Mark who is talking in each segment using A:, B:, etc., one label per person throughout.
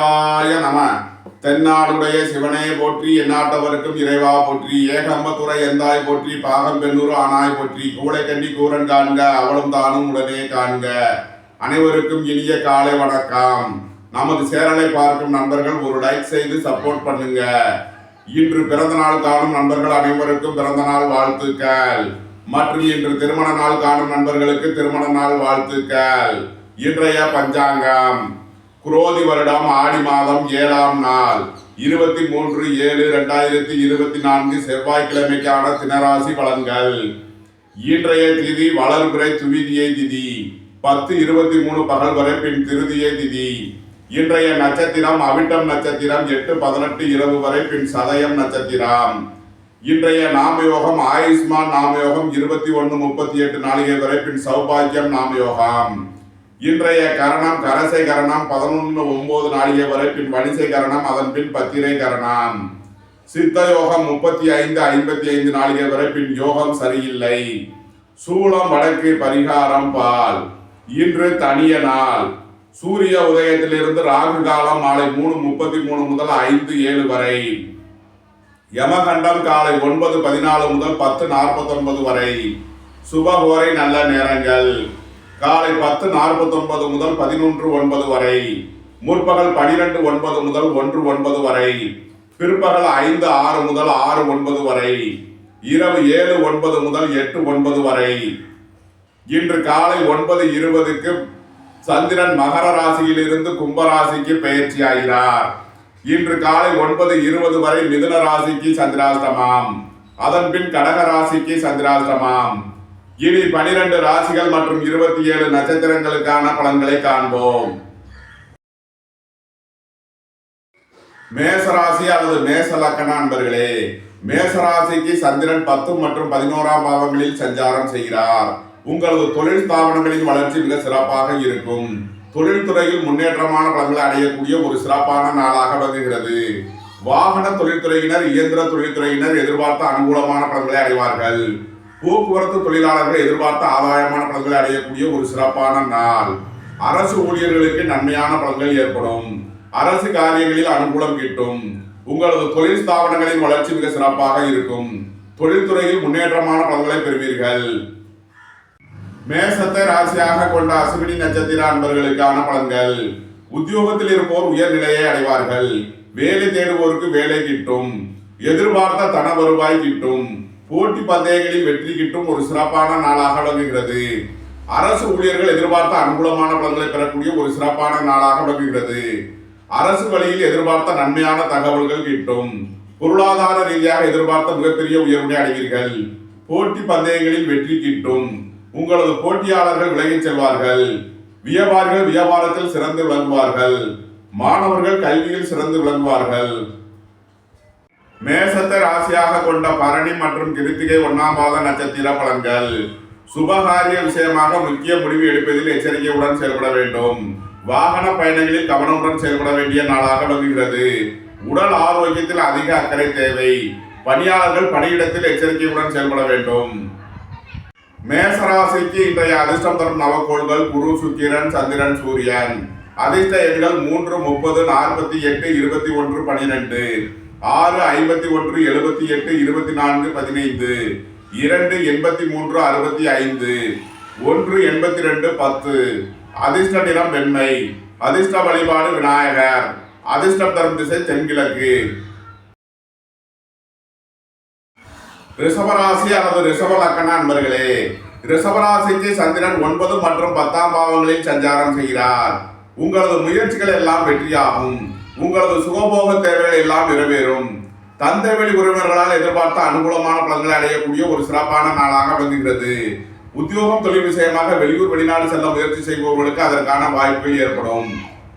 A: சிவாய நம. தென்னாடுடைய சிவனே போற்றி, எந்நாட்டவருக்கும் இறைவா போற்றி, ஏகம்பத்துறை எந்தாய் போற்றி, பாகம் பெண்ணூர் ஆனாய் போற்றி, கூடை கண்டி கூரன் காண்க, அவளும் தானும் உடனே காண்க. அனைவருக்கும் இனிய காலை வணக்கம். நமது சேனலை பார்க்கும் நண்பர்கள் ஒரு லைக் செய்து சப்போர்ட் பண்ணுங்க. இன்று பிறந்த நாள் காணும் நண்பர்கள் அனைவருக்கும் பிறந்த நாள் வாழ்த்துக்கள். மற்றும் இன்று திருமண நாள் காணும் நண்பர்களுக்கு திருமண நாள் வாழ்த்துக்கள். இன்றைய பஞ்சாங்கம் குரோதி வருடம் ஆடி மாதம் 7ஆம் நாள் 23/7/2024 செவ்வாய்க்கிழமைக்கான தினராசி பலன்கள். இன்றைய திதி வளர்பிறை துவிதியை திதி 10:23 பகல் வரை, பின் திருதியை திதி. இன்றைய நட்சத்திரம் அவிட்டம் நட்சத்திரம் 8:18 இரவு வரை, பின் சதயம் நட்சத்திரம். இன்றைய நாமயோகம் ஆயுஷ்மான் நாமயோகம் 21:38 நாளிகை வரை, பின் சௌபாகியம் நாமயோகம். இன்றைய கரணம் கரசை கரணம் 11:09 நாளிகை வரை, பின் வணிசை கரணம், அதன் பின் பத்திரை கரணம். சித்த யோகம் 35:55 நாளிகை வரை, பின் யோகம் சரியில்லை. சூலம் வடக்கு, பரிகாரம் பால். இன்று தனிய நாள். சூரிய உதயத்திலிருந்து ராகு காலம் மாலை 3:33 முதல் 5:07 வரை. யமகண்டம் காலை 9:14 முதல் 10:49 வரை. சுபகோரை நல்ல நேரங்கள் காலை 10:49 முதல் 11:09 வரை. முற்பகல் 12:09 முதல் 1:09 வரை. பிற்பகல் 5:06 முதல் 6:09 வரை. இரவு 7:09 முதல் 8:09 வரை. இன்று காலை 9:20க்கு சந்திரன் மகர ராசியிலிருந்து கும்பராசிக்கு பெயர்ச்சியாகிறார். இன்று காலை 9:20 வரை மிதுன ராசிக்கு சந்திராஷ்டமம், அதன் பின் கடக ராசிக்கு சந்திராஷ்டமம். இனி 12 ராசிகள் மற்றும் 27 நட்சத்திரங்களுக்கான பலன்களை காண்போம். மேசராசி அல்லது மேச லக்கண அன்பர்களே, மேசராசிக்கு சந்திரன் 10 மற்றும் 11ஆம் பாவங்களில் சஞ்சாரம் செய்கிறார். உங்களது தொழில் ஸ்தாபனங்களின் வளர்ச்சி மிக சிறப்பாக இருக்கும். தொழில்துறையில் முன்னேற்றமான பலன்களை அடையக்கூடிய ஒரு சிறப்பான நாளாக விளங்குகிறது. வாகன தொழில்துறையினர், இயந்திர தொழில்துறையினர் எதிர்பார்த்த அனுகூலமான பலன்களை அடைவார்கள். போக்குவரத்து தொழிலாளர்கள் எதிர்பார்த்த ஆதாயமான பலன்களை அடையக்கூடிய ஒரு சிறப்பான நாள். அரசு ஊழியர்களுக்கு நன்மையான பலன்கள் ஏற்படும். அரசு காரியங்களில் அனுகூலம் கிட்டும். உங்களது தொழில் ஸ்தாபனங்களின் வளர்ச்சி மிக சிறப்பாக இருக்கும். தொழில்துறையில் முன்னேற்றமான பலன்களை பெறுவீர்கள். மேசத்தை ராசியாக கொண்ட அசுவினி நட்சத்திர அன்பர்களுக்கான பலன்கள். உத்தியோகத்தில் இருப்போர் உயர்நிலையை அடைவார்கள். வேலை தேடுவோருக்கு வேலை கிட்டும். எதிர்பார்த்த தன வருவாய் கிட்டும். போட்டி பந்தயங்களில் வெற்றி கிட்டும் ஒரு சிறப்பான நாளாக விளங்குகிறது. அரசு ஊழியர்கள் எதிர்பார்த்த அனுகூலமான பலன்களை பெறக்கூடிய ஒரு சிறப்பான நாளாக விளங்குகிறது. அரசு வழியில் எதிர்பார்த்த நன்மையான தகவல்கள் கிட்டும். பொருளாதார ரீதியாக எதிர்பார்த்த மிகப்பெரிய உயர்வினை அடைவீர்கள். போட்டி பந்தயங்களில் வெற்றி கிட்டும். உங்களது போட்டியாளர்கள் விலகிச் செல்வார்கள். வியாபாரிகள் வியாபாரத்தில் சிறந்து விளங்குவார்கள். மாணவர்கள் கல்வியில் சிறந்து விளங்குவார்கள். மேசத்தை ராசியாக கொண்ட பரணி மற்றும் கிருத்திகை 1ஆம் பாத நட்சத்திர பலன்கள். சுபகாரிய விஷயமாக முக்கிய முடிவு எடுப்பதில் எச்சரிக்கையுடன் செயல்பட வேண்டும். வாகன பயணங்களில் கவனமுடன் செயல்பட வேண்டிய நாளாக விளங்குகிறது. உடல் ஆரோக்கியத்தில் அதிக அக்கறை தேவை. பணியாளர்கள் பணியிடத்தில் எச்சரிக்கையுடன் செயல்பட வேண்டும். மேசராசிக்கு இன்றைய அதிர்ஷ்டம் தரும் நவக்கோள்கள் குரு, சுக்கிரன், சந்திரன், சூரியன். அதிர்ஷ்ட எண்கள் 3, 30, 48, 21, 12, 6, 51, 78, 24, 15, 2, 83, 65, 1, 82, 10. அதிர்ஷ்ட நிறம் வெண்மை. அதிர்ஷ்ட வழிபாடு விநாயகர். அதிர்ஷ்டம் தரும் திசை தென்கிழக்கு. ரிஷபராசி அல்லது ரிஷப லக்கண அன்பர்களே, ரிஷபராசிக்கு சந்திரன் 9 மற்றும் 10ஆம் பாவங்களில் சஞ்சாரம் செய்கிறார். உங்களது முயற்சிகள் எல்லாம் வெற்றியாகும். உங்களது சுகபோக தேவைகள் எல்லாம் நிறைவேறும். தந்தை வழி உறவினர்களால் எதிர்பார்த்த அனுகூலமான பலன்களை அடையக்கூடிய ஒரு சிறப்பான நாளாக விளங்குகிறது. உத்தியோகம் தொழில் விஷயமாக வெளியூர் வெளிநாடு செல்ல முயற்சி செய்பவர்களுக்கு அதற்கான வாய்ப்புகள் ஏற்படும்.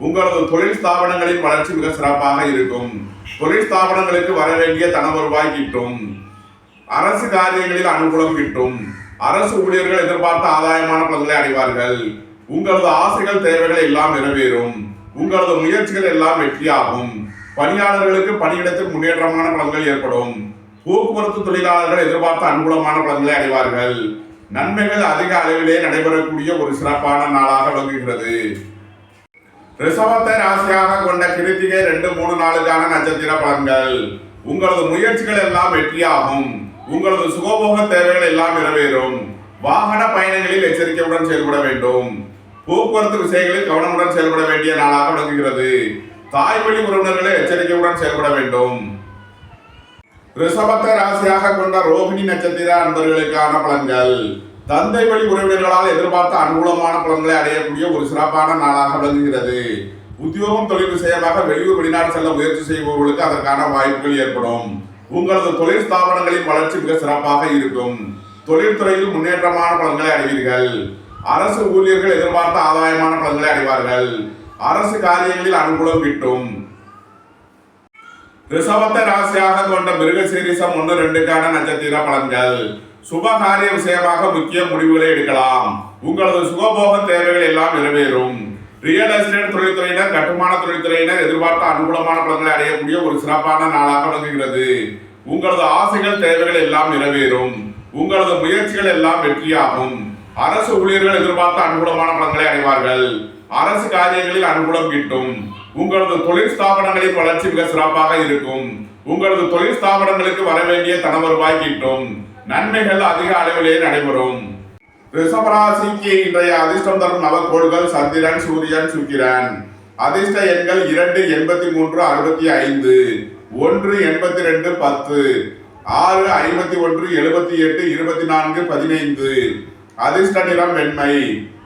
A: உங்களது தொழில் ஸ்தாபனங்களின் வளர்ச்சி மிக சிறப்பாக இருக்கும். தொழில் ஸ்தாபனங்களுக்கு வர வேண்டிய தன வருவாய் கிட்டும். அரசு காரியங்களில் அனுகூலம் கிட்டும். அரசு ஊழியர்கள் எதிர்பார்த்த ஆதாயமான பலன்களை அடைவார்கள். உங்களது ஆசைகள் தேவைகள் எல்லாம் நிறைவேறும். உங்களது முயற்சிகள் எல்லாம் வெற்றியாகும். பணியாளர்களுக்கு பணியிடத்தில் முன்னேற்றமான பலன்கள் ஏற்படும். போக்குவரத்து தொழிலாளர்கள் எதிர்பார்த்த அனுகூலமான பலன்களை அடைவார்கள். நன்மைகள் அதிக அளவிலே நடைபெறக்கூடிய ஒரு சிறப்பான நாளாக விளங்குகிறது. ரிஷபத்தை ராசியாக கொண்ட கிருத்திகை 2, 3, 4 நட்சத்திர பலன்கள். உங்களது முயற்சிகள் எல்லாம் வெற்றியாகும். உங்களது சுகபோக தேவைகள் எல்லாம் நிறைவேறும். வாகன பயணங்களில் எச்சரிக்கையுடன் செயல்பட வேண்டும். போக்குவரத்து விஷயங்களில் கவனமுடன் செயல்பட வேண்டிய நாளாக விளங்குகிறது. தாய்வழி உறவினர்களை எச்சரிக்கையுடன் செயல்பட வேண்டும். ரிஷபத்தை ராசியாக கொண்ட ரோகிணி நட்சத்திர அன்பர்களுக்கான பலன்கள். தந்தை வழி உறவினர்களால் எதிர்பார்த்த அனுகூலமான பலன்களை அடையக்கூடிய ஒரு சிறப்பான நாளாக விளங்குகிறது. உத்தியோகம் தொழில் விஷயமாக வெளியூர் வெளிநாடு செல்ல முயற்சி செய்பவர்களுக்கு அதற்கான வாய்ப்புகள் ஏற்படும். உங்களது தொழில் ஸ்தாபனங்களின் வளர்ச்சி மிக சிறப்பாக இருக்கும். தொழில்துறையில் முன்னேற்றமான பலன்களை அடைவீர்கள். அரசு ஊழியர்கள் எதிர்பார்த்த ஆதாயமான பலன்களை அடைவார்கள். அரசு காரியங்களில் அனுகூலம் கிட்டும். ரிஷபத்தை ராசியாக கொண்ட மிருகசீரிஷம் 1, 2 நட்சத்திர பலன்கள். சுப காரிய விஷயமாக முக்கிய முடிவுகளை எடுக்கலாம். உங்களது சுகபோக தேவைகள் எல்லாம் நிறைவேறும். ரியல் எஸ்டேட் தொழில்துறையினர், கட்டுமான தொழில்துறையினர் எதிர்பார்த்த அனுகூலமான பலன்களை அடையக்கூடிய ஒரு சிறப்பான நாளாக விளங்குகிறது. உங்களது ஆசைகள் தேவைகள் எல்லாம் நிறைவேறும். உங்களது முயற்சிகள் எல்லாம் வெற்றியாகும். அரசு ஊழியர்கள் எதிர்பார்த்த அனுகூலமான பலன்களை அடைவார்கள். அரசு காரியங்களில் அனுகூலம் கிட்டும். உங்களது தொழில் ஸ்தாபனங்களின் வளர்ச்சி மிக சிறப்பாக இருக்கும். உங்களது தொழில் ஸ்தாபனங்களுக்கு வர வேண்டிய தன வருவாய் கிட்டும். நன்மைகள் அதிக அளவிலே நடைபெறும். ரிஷபராசிக்கு இன்றைய அதிர்ஷ்டம் தரும் நவக்கோள்கள் சந்திரன், சூரியன், சுக்கிரன். அதிர்ஷ்ட எண்கள் 2, 83, 65, 1, 82, 10, 6, 51, 78, 24, 15. அதிர்ஷ்ட நிறம் வெண்மை.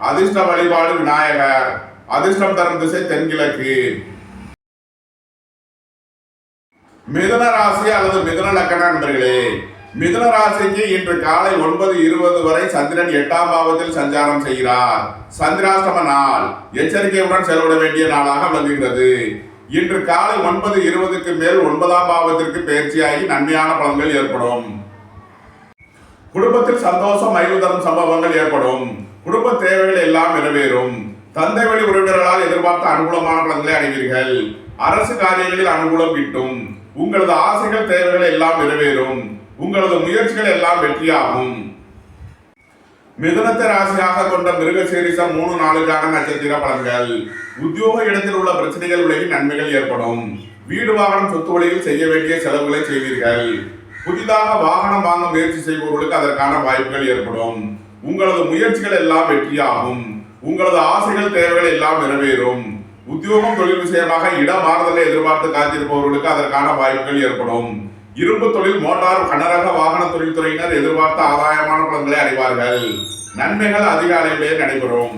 A: அதிர்ஷ்ட வழிபாடு விநாயகர். அதிர்ஷ்டம் தரும் திசை தென்கிழக்கு. மிதுன ராசி அல்லது மிதுன லக்கண நண்பர்களே, மிதுன ராசிக்கு இன்று காலை 9:20 வரை சந்திரன் 8ஆம் பாவத்தில் சஞ்சாரம் செய்கிறார். சந்திராஷ்டம நாள். எச்சரிக்கையுடன் செயல்பட வேண்டிய நாளாக விளங்குகிறது. இன்று காலை 9:20க்கு மேல் 9ஆம் பாவத்திற்கு பயிற்சியாகி நன்மையான பலன்கள் ஏற்படும். குடும்பத்தில் சந்தோஷம், மகிழ்வு தரும் சம்பவங்கள் ஏற்படும். குடும்ப தேவைகள் எல்லாம் நிறைவேறும். தந்தை வழி உறவினர்களால் எதிர்பார்த்த அனுகூலமான பலன்களை அடைவீர்கள். அரசு காரியங்களில் அனுகூலம் கிட்டும். உங்களது ஆசைகள் தேவைகள் எல்லாம் நிறைவேறும். உங்களது முயற்சிகள் எல்லாம் வெற்றியாகும். மிதுனத்தை ராசியாக கொண்ட மிருகசீரிஷம் 3, 4 நட்சத்திர பலன்கள். உத்தியோக இடத்தில் உள்ள பிரச்சனைகள் விலகி நன்மைகள் ஏற்படும். வீடு வாகனம் சொத்து வழியில் செய்ய வேண்டிய செலவுகளை செய்வீர்கள். புதிதாக வாகனம் வாங்க முயற்சி செய்பவர்களுக்கு அதற்கான வாய்ப்புகள் ஏற்படும். உங்களது முயற்சிகள் எல்லாம் வெற்றியாகும். உங்களது ஆசைகள் தேவைகள் எல்லாம் நிறைவேறும். உத்தியோகம் தொழில் விஷயமாக இடமாறுதலை எதிர்பார்த்து காத்திருப்பவர்களுக்கு அதற்கான வாய்ப்புகள் ஏற்படும். இரும்பு தொழில், மோட்டார், கனரக வாகன தொழில்துறையினர் எதிர்பார்த்த ஆதாயமான பலன்களை அடைவார்கள். நன்மைகள் அதிக அளவிலே நடைபெறும்.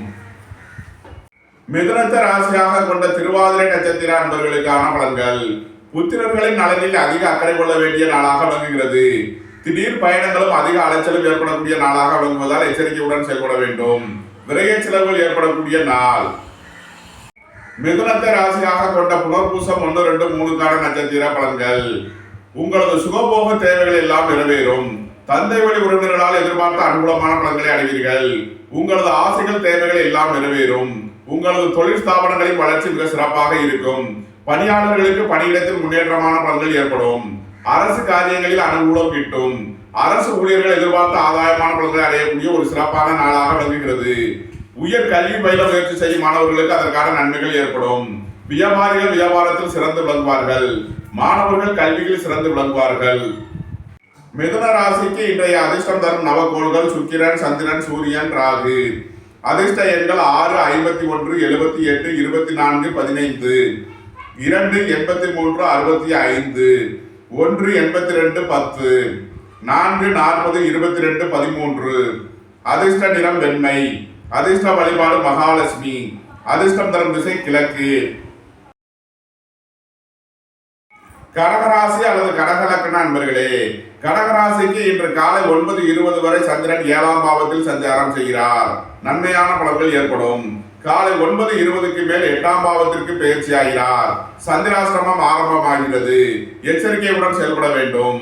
A: மிதுனத்தை ராசியாக கொண்ட திருவாதிரை நட்சத்திர அன்பர்களுக்கான பலன்கள். புத்திரர்களின் நலனில் அதிக அக்கறை கொள்ள வேண்டிய நாளாக விளங்குகிறது. திடீர் பயணங்களும் அதிக அலைச்சலும் ஏற்படக்கூடிய நாளாக விளங்குவதால் எச்சரிக்கையுடன் செயல்பட வேண்டும். விரைய செலவுகள் ஏற்படக்கூடிய நாள். மிதுனத்தை ராசியாக கொண்ட புனர்பூசம் 1, 2, 3 நட்சத்திர பலன்கள். உங்களது சுகபோக தேவைகள் எல்லாம் நிறைவேறும். தந்தை வழி உறவினர்களால் எதிர்பார்த்த அனுகூலமான பலன்களை அடைவீர்கள். உங்களது ஆசைகள் தேவைகள் எல்லாம் நிறைவேறும். உங்களது தொழில் ஸ்தாபனங்களின் வளர்ச்சி மிக சிறப்பாக இருக்கும். பணியாளர்களுக்கு பணியிடத்தில் முன்னேற்றமான பலன்கள் ஏற்படும். அரசு காரியங்களில் அனுகூலம் கிட்டும். அரசு ஊழியர்கள் எதிர்பார்த்த ஆதாயமான பலன்களை அடையக்கூடிய ஒரு சிறப்பான நாளாக விளங்குகிறது. உயர் கல்வி பயில முயற்சி செய்யும் மாணவர்களுக்கு அதற்கான நன்மைகள் ஏற்படும். வியாபாரிகள் வியாபாரத்தில் சிறந்து விளங்குவார்கள். மாணவர்கள் கல்வியில் சிறந்து விளங்குவார்கள். மிதுன ராசிக்கு இன்றைய அதிர்ஷ்டம் தரும் நவக்கோள்கள் சுக்கிரன், சந்திரன், சூரியன், ராகு. அதிர்ஷ்ட எண்கள் 6, 51, 78, 24, 15, 2, 83, 65, 1, 82, 10, 4, 40, 22, 13. அதிர்ஷ்ட நிறம் வெண்மை. அதிர்ஷ்ட வழிபாடு மகாலட்சுமி. அதிர்ஷ்டம் தரும் திசை கிழக்கு. கடகராசி அல்லது கடகலக்கண அன்பர்களே, கடகராசிக்கு இன்று காலை 9:20 வரை சந்திரன் 7ஆம் பாவத்தில் சஞ்சாரம் செய்கிறார். நன்மையான பலன்கள் ஏற்படும். காலை 9:20க்கு மேல் 8ஆம் பாவத்திற்கு பயிற்சி ஆகிறார். சந்திராசிரமம் ஆரம்பமாகிறது. எச்சரிக்கையுடன் செயல்பட வேண்டும்.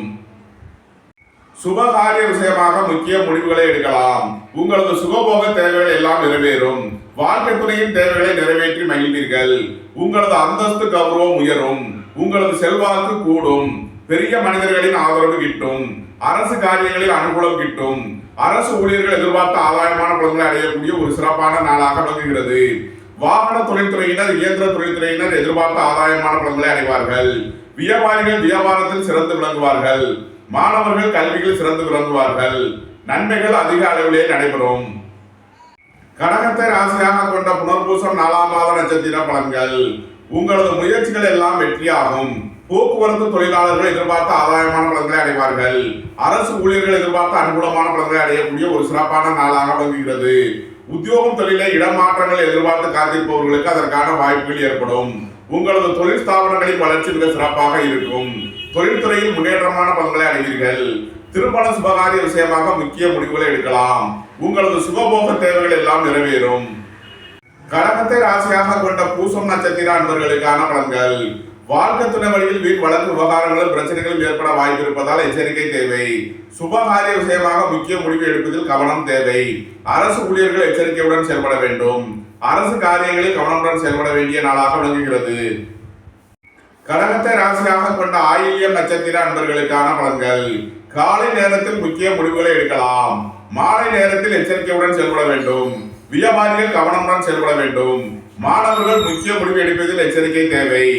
A: சுபகாரிய விஷயமாக முக்கிய முடிவுகளை எடுக்கலாம். உங்களது சுகபோக தேவைகள் எல்லாம் நிறைவேறும். வாழ்க்கை துணையின் தேவைகளை நிறைவேற்றி மகிழ்வீர்கள். உங்களது அந்தஸ்து கௌரவம் உயரும். உங்களது செல்வாக்கு கூடும். பெரிய மனிதர்களின் ஆதரவு கிட்டும். அரசு காரியங்களில் அனுகூலம் கிட்டும். அரசு ஊழியர்கள் எதிர்பார்த்த ஆதாயமான பலன்களை அடையக்கூடிய ஒரு சிறப்பான நாளாக விளங்குகிறது. வாகன தொழில்துறையினர், இயந்திர தொழில்துறையினர் எதிர்பார்த்த ஆதாயமான பலன்களை அடைவார்கள். வியாபாரிகள் வியாபாரத்தில் சிறந்து விளங்குவார்கள். மாணவர்கள் கல்வியில் சிறந்து விளங்குவார்கள். நன்மைகள் அதிக அளவிலே நடைபெறும். கடகத்தை ராசியாக கொண்ட புனர்பூசம் 4ஆம் மாத நட்சத்திர பலன்கள். உங்களது முயற்சிகள் எல்லாம் வெற்றியாகும். போக்குவரத்து தொழிலாளர்கள் எதிர்பார்த்த ஆதாயமான பலன்களை அடைவார்கள். அரசு ஊழியர்கள் எதிர்பார்த்த அனுகூலமான பலன்களை அடையக்கூடிய ஒரு சிறப்பான நாளாக விளங்குகிறது. உத்தியோகம் தொழிலை இடமாற்றங்கள் எதிர்பார்த்து காத்திருப்பவர்களுக்கு அதற்கான வாய்ப்புகள் ஏற்படும். உங்களது தொழில் ஸ்தாபனங்களின் வளர்ச்சி மிக சிறப்பாக இருக்கும். தொழில்துறையில் முன்னேற்றமான பலன்களை அடைவீர்கள். திருமண சுபகாரிய விஷயமாக முக்கிய முடிவுகளை எடுக்கலாம். உங்களது சுகபோக தேவைகள் எல்லாம் நிறைவேறும். கடகத்தை ராசியாக கொண்ட பூசம் நட்சத்திர அன்பர்களுக்கான பலன்கள். வாழ்க்கை துணை வழியில் வீண் வழக்கு விவகாரங்களும் பிரச்சனைகளும் ஏற்பட வாய்ப்பு இருப்பதால் எச்சரிக்கை தேவை. சுபகாரிய விஷயமாக முக்கிய முடிவு எடுப்பதில் கவனம் தேவை. அரசு ஊழியர்கள் எச்சரிக்கையுடன் செயல்பட வேண்டும். அரசு காரியங்களில் கவனமுடன் செயல்பட வேண்டிய நாளாக விளங்குகிறது. கடகத்தை ராசியாக கொண்ட ஆயில்யம் நட்சத்திர அன்பர்களுக்கான பலன்கள். காலை நேரத்தில் முக்கிய முடிவுகளை எடுக்கலாம். மாலை நேரத்தில் எச்சரிக்கையுடன் செயல்பட வேண்டும். வியாபாரிகள் கவனமுடன் செயல்பட வேண்டும். மாணவர்கள் முக்கிய முடிவு எடுப்பதில் எச்சரிக்கை தேவை.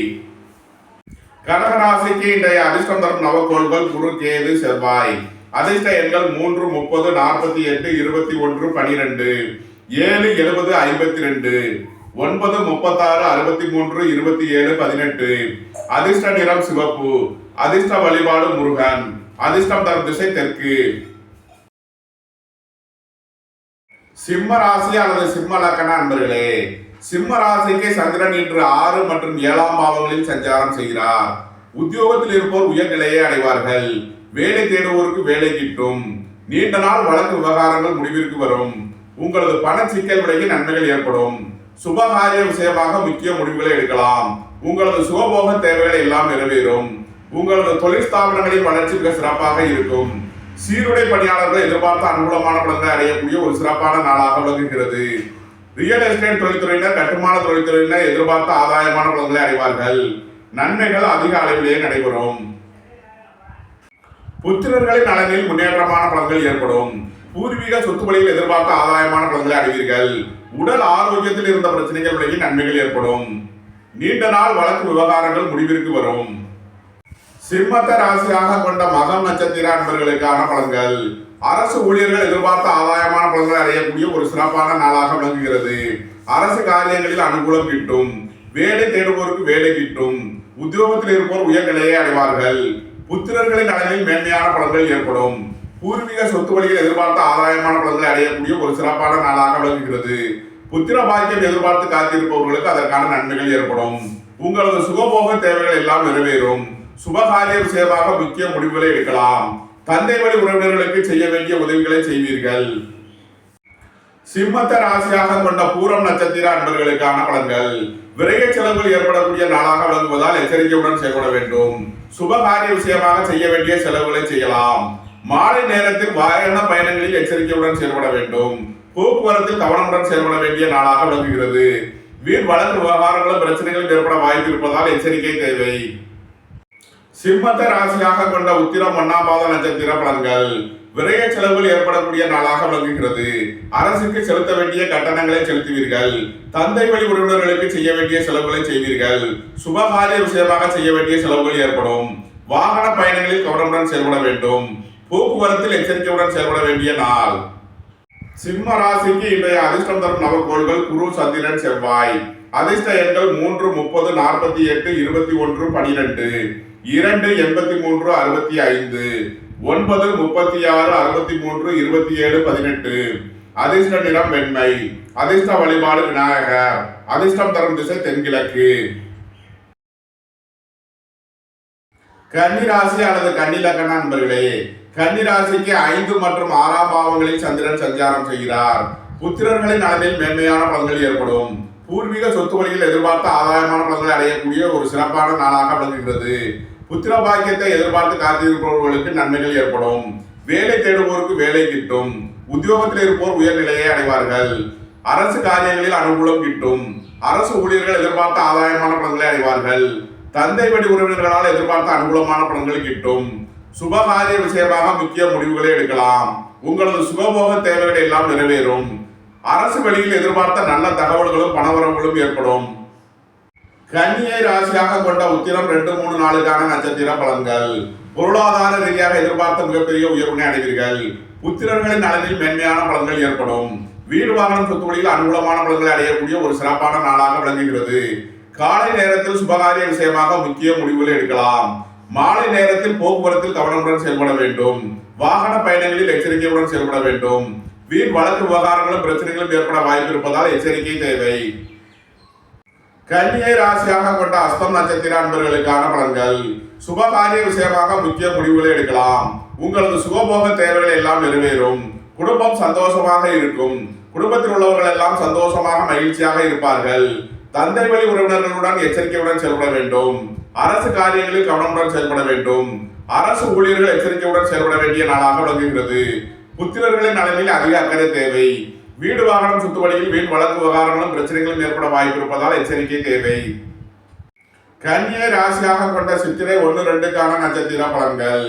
A: கடகராசிக்கு இன்றைய அதிர்ஷ்டம் தரும் நவக்கோள்கள் குரு, கேது, செவ்வாய். அதிர்ஷ்ட எண்கள் 3, 30, 48, 21, 12, 7, 70, 52, 9, 36, 63, 27, 18. அதிர்ஷ்ட நிறம் சிவப்பு. அதிர்ஷ்ட வழிபாடு முருகன். அதிர்ஷ்டம் தரும் திசை தெற்கு. சிம்ம ராசி அல்லது சிம்ம லக்கண அன்பர்களே, சிம்ம ராசிக்கு சந்திரன் இன்று 6 மற்றும் 7ஆம் பாவங்களில் சஞ்சாரம் செய்கிறார். உத்தியோகத்தில் இருப்போர் உயர்நிலையை அடைவார்கள். வேலை தேடுவோருக்கு வேலை கிட்டும். நீண்ட நாள் வழக்கு விவகாரங்கள் முடிவிற்கு வரும். உங்களது பண சிக்கல் விலகி நன்மைகள் ஏற்படும். சுபகாரிய விஷயமாக முக்கிய முடிவுகளை எடுக்கலாம். உங்களது சுகபோக தேவைகள் எல்லாம் நிறைவேறும். உங்களது தொழில் ஸ்தாபனங்களின் வளர்ச்சி மிக சிறப்பாக இருக்கும். சீருடை பணியாளர்கள் எதிர்பார்த்த அனுகூலமான பலன்களை அடையக்கூடிய ஒரு சிறப்பான நாளாக விளங்குகிறது. ரியல் எஸ்டேட் தொழில்துறையினர், கட்டுமான தொழில்துறையினர் எதிர்பார்த்த ஆதாயமான பலன்களை அடைவார்கள். நன்மைகள் அதிக அளவிலேயே நடைபெறும். புத்திரர்களின் நலனில் முன்னேற்றமான பலன்கள் ஏற்படும். பூர்வீக சொத்து வழியில் எதிர்பார்த்த ஆதாயமான பலன்களை அடைவீர்கள். உடல் ஆரோக்கியத்தில் இருந்த பிரச்சனைகள் விலகி நன்மைகள் ஏற்படும். நீண்ட நாள் வழக்கு விவகாரங்கள் முடிவிற்கு வரும். சிம்மத்தை ராசியாக கொண்ட மகம் நட்சத்திர அன்பர்களுக்கான பலன்கள். அரசு ஊழியர்கள் எதிர்பார்த்த ஆதாயமான பலன்களை அடையக்கூடிய ஒரு சிறப்பான நாளாக விளங்குகிறது. அரசு காரியங்களில் அனுகூலம் கிட்டும். வேலை தேடுவோருக்கு வேலை கிட்டும். உத்தியோகத்தில் இருப்போர் உயர்நிலையை அடைவார்கள். புத்திரர்களின் நலனில் மேன்மையான பலன்கள் ஏற்படும். பூர்வீக சொத்து வழியில் எதிர்பார்த்த ஆதாயமான பலன்களை அடையக்கூடிய ஒரு சிறப்பான நாளாக விளங்குகிறது. புத்திர பாக்கியம் எதிர்பார்த்து காத்திருப்பவர்களுக்கு அதற்கான நன்மைகள் ஏற்படும். உங்களது சுகபோக தேவைகள் எல்லாம் நிறைவேறும். சுபகாரிய விஷயமாக முக்கிய முடிவுகளை எடுக்கலாம். தந்தை வழி உறவினர்களுக்கு செய்ய வேண்டிய உதவிகளை செய்வீர்கள். சிம்மத்தை ராசியாக கொண்ட பூரம் நட்சத்திர அன்பர்களுக்கான பலன்கள். விரைய செலவுகள் ஏற்படக்கூடிய நாளாக விளங்குவதால் எச்சரிக்கையுடன் செயல்பட வேண்டும். சுபகாரிய விஷயமாக செய்ய வேண்டிய செலவுகளை செய்யலாம். மாலை நேரத்தில் வாகன பயணங்களில் எச்சரிக்கையுடன் செயல்பட வேண்டும். போக்குவரத்தில் கவனமுடன் செயல்பட வேண்டிய நாளாக விளங்குகிறது. வீண் வழக்கு விவகாரங்களும் பிரச்சனைகளும் ஏற்பட வாய்ப்பு இருப்பதால் எச்சரிக்கை தேவை. சிம்மத்தை ராசியாக கொண்ட உத்திரம் 1ஆம் பாத நட்சத்திர பலன்கள். விரைய செலவுகள் ஏற்படக்கூடிய நாளாக விளங்குகிறது. அரசுக்கு செலுத்த வேண்டிய கட்டணங்களை செலுத்துவீர்கள். தந்தை வழி உறவினர்களுக்கு செய்ய வேண்டிய செலவுகளை செய்வீர்கள். சுபகாரிய விஷயமாக செய்ய வேண்டிய செலவுகள் ஏற்படும். வாகன பயணங்களில் கவனமுடன் செயல்பட வேண்டும். போக்குவரத்தில் எச்சரிக்கையுடன் செயல்பட வேண்டிய நாள். சிம்ம ராசிக்கு இன்றைய அதிர்ஷ்டம் தரும் நவக்கோள்கள் குரு, சந்திரன், செவ்வாய். அதிர்ஷ்ட எண்கள் 3, 30, 48, 21, 12, 2, 83, 65, 9, 36, 63, 27, 18. அதிர்ஷ்ட நிறம் வெண்மை. அதிர்ஷ்ட வழிபாடு விநாயகர். அதிர்ஷ்டம் தரும் திசை தென்கிழக்கு. கன்னிராசி அல்லது கன்னிலக்கண நண்பர்களே, கன்னிராசிக்கு 5 மற்றும் 6ஆம் பாவங்களில் சந்திரன் சஞ்சாரம் செய்கிறார். புத்திரர்களின் நலனில் மேன்மையான பலன்கள் ஏற்படும். பூர்வீக சொத்து வழியில் எதிர்பார்த்த ஆதாயமான பலன்களை அடையக்கூடிய ஒரு சிறப்பான நாளாக விளங்குகிறது. புத்திர பாக்கியத்தை எதிர்பார்த்து காத்திருப்பவர்களுக்கு நன்மைகள் ஏற்படும். வேலை தேடுவோருக்கு வேலை கிட்டும். உத்தியோகத்தில் இருப்போர் உயர்நிலையை அடைவார்கள். அரசு காரியங்களில் அனுகூலம் கிட்டும். அரசு ஊழியர்கள் எதிர்பார்த்த ஆதாயமான பலன்களை அடைவார்கள். தந்தை வழி உறவினர்களால் எதிர்பார்த்த அனுகூலமான பலன்கள் கிட்டும். சுபகாரிய விஷயமாக முக்கிய முடிவுகளை எடுக்கலாம். உங்களது சுகபோக தேவைகள் எல்லாம் நிறைவேறும். அரசு வழியில் எதிர்பார்த்த நல்ல தகவல்களும் பணவரவுகளும் ஏற்படும். கன்னியை ராசியாக கொண்ட உத்திரம் 2, 3 நாளுக்கான நட்சத்திர பலன்கள். பொருளாதார ரீதியாக எதிர்பார்த்த மிகப்பெரிய உயர்வினை அடைவீர்கள். புத்திரர்களின் நலனில் மேன்மையான பலன்கள் ஏற்படும். வீடு வாகனம் சொத்து வழியில் அனுகூலமான பலன்களை அடையக்கூடிய ஒரு சிறப்பான நாளாக விளங்குகிறது. காலை நேரத்தில் சுபகாரிய விஷயமாக முக்கிய முடிவுகளை எடுக்கலாம். மாலை நேரத்தில் போக்குவரத்தில் கவனமுடன் செயல்பட வேண்டும். வாகன பயணங்களில் எச்சரிக்கையுடன் செயல்பட வேண்டும். வீண் வழக்கு விவகாரங்களும் பிரச்சனைகளும் ஏற்பட வாய்ப்பு இருப்பதால் எச்சரிக்கை தேவை. கன்னியை ராசியாக கொண்ட அஸ்தம் நட்சத்திர அன்பர்களுக்கான பலன்கள். சுபகாரிய விஷயமாக முக்கிய முடிவுகளை எடுக்கலாம். உங்களது சுகபோக தேவைகள் எல்லாம் நிறைவேறும். குடும்பம் சந்தோஷமாக இருக்கும். குடும்பத்தில் உள்ளவர்கள் எல்லாம் சந்தோஷமாக மகிழ்ச்சியாக இருப்பார்கள். தந்தை வழி உறவினர்களுடன் எச்சரிக்கையுடன் செயல்பட வேண்டும். அரசு காரியங்களில் கவனமுடன் செயல்பட வேண்டும். அரசு ஊழியர்கள் எச்சரிக்கையுடன் செயல்பட வேண்டிய நாளாக விளங்குகிறது. புத்திரர்களின் நலனில் அதிக அக்கறை தேவை. வீடு வாகனம் சொத்து வழியில் வீண் வழக்கு விவகாரங்களும் பிரச்சனைகளும் ஏற்பட வாய்ப்பு இருப்பதால் எச்சரிக்கை தேவை. கன்னியை ராசியாக கொண்ட சித்திரை 1, 2க்கான நட்சத்திர பலன்கள்.